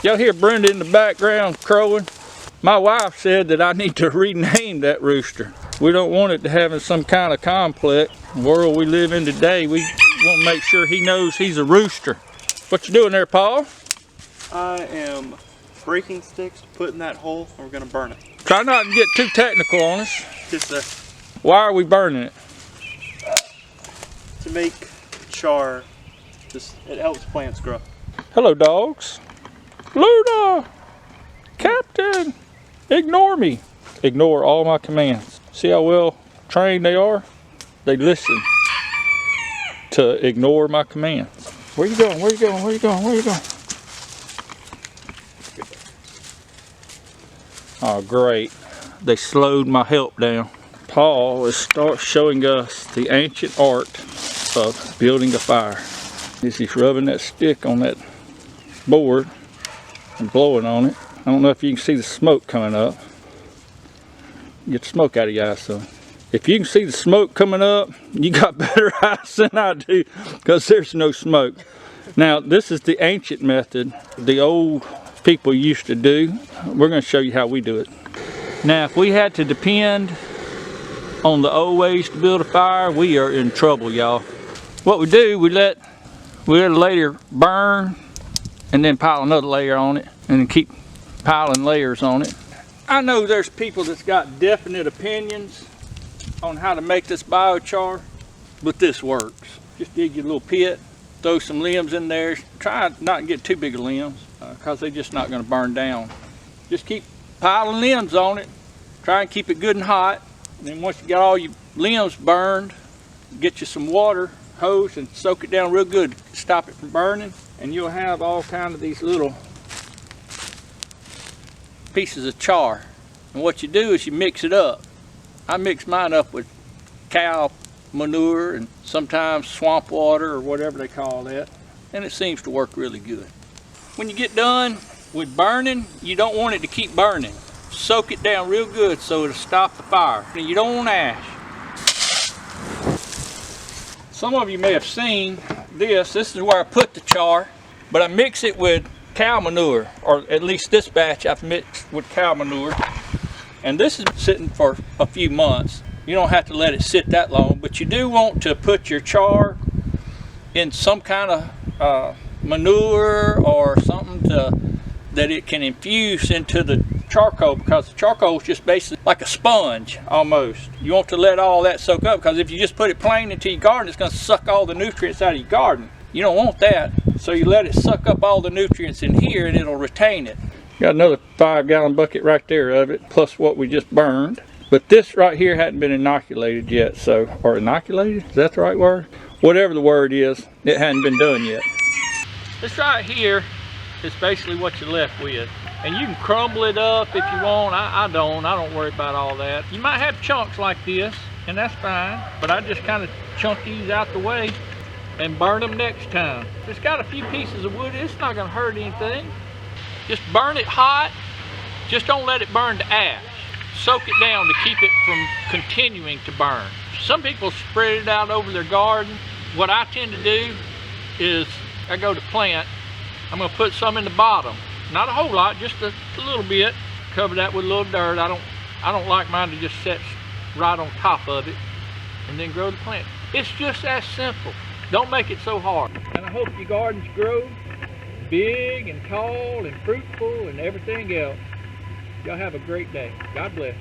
Y'all hear Brenda in the background crowing? My wife said that I need to rename that rooster. We don't want it to have some kind of complex. The world we live in today, we want to make sure he knows he's a rooster. What you doing there, Paul? I am breaking sticks to put in that hole, and we're gonna burn it. Try not to get too technical on us. Just Why are we burning it? to make char. It helps plants grow. Hello, dogs. Luna! Captain! Ignore me. Ignore all my commands. See how well trained they are? They listen to ignore my commands. Where you going? Where you going? Where you going? Where you going? Oh, great. They slowed my help down. Paul is showing us the ancient art of building a fire. He's rubbing that stick on that board and blowing on it. I don't know if you can see the smoke coming up. Get the smoke out of your eyes, son. If you can see the smoke coming up, you got better eyes than I do, because there's no smoke. Now, this is the ancient method the old people used to do. We're going to show you how we do it. Now, if we had to depend on the old ways to build a fire, we are in trouble, y'all. What we do, we let a layer burn and then pile another layer on it and then keep piling layers on it. I know there's people that's got definite opinions on how to make this biochar, but this works. Just dig your little pit, throw some limbs in there. Try not to get too big of limbs because they're just not going to burn down. Just keep piling limbs on it. Try and keep it good and hot. And then once you got all your limbs burned, get you some water hose and soak it down real good. Stop it from burning, and you'll have all kind of these little pieces of char. And what you do is you mix it up. I mix mine up with cow manure and sometimes swamp water or whatever they call that, and it seems to work really good. When you get done with burning, you don't want it to keep burning. Soak it down real good so it'll stop the fire. And you don't want ash. Some of you may have seen this. This is where I put the char, but I mix it with cow manure, or at least this batch I've mixed with cow manure. And this is sitting for a few months. You don't have to let it sit that long, but you do want to put your char in some kind of manure or something that it can infuse into the charcoal, because the charcoal is just basically like a sponge almost. You want to let all that soak up, because if you just put it plain into your garden, it's going to suck all the nutrients out of your garden. You don't want that, so you let it suck up all the nutrients in here and it'll retain it. Got another 5-gallon bucket right there of it, plus what we just burned. But this right here hadn't been inoculated yet, so, or inoculated, is that the right word? Whatever the word is, it hadn't been done yet. This right here is basically what you're left with. And you can crumble it up if you want. I don't worry about all that. You might have chunks like this, and that's fine, but I just kind of chunk these out the way and burn them next time. If it's got a few pieces of wood, it's not gonna hurt anything. Just burn it hot. Just don't let it burn to ash. Soak it down to keep it from continuing to burn. Some people spread it out over their garden. What I tend to do is I go to plant. I'm gonna put some in the bottom. Not a whole lot, just a little bit. Cover that with a little dirt. I don't like mine to just set right on top of it and then grow the plant. It's just that simple. Don't make it so hard. And I hope your gardens grow big and tall and fruitful and everything else. Y'all have a great day. God bless.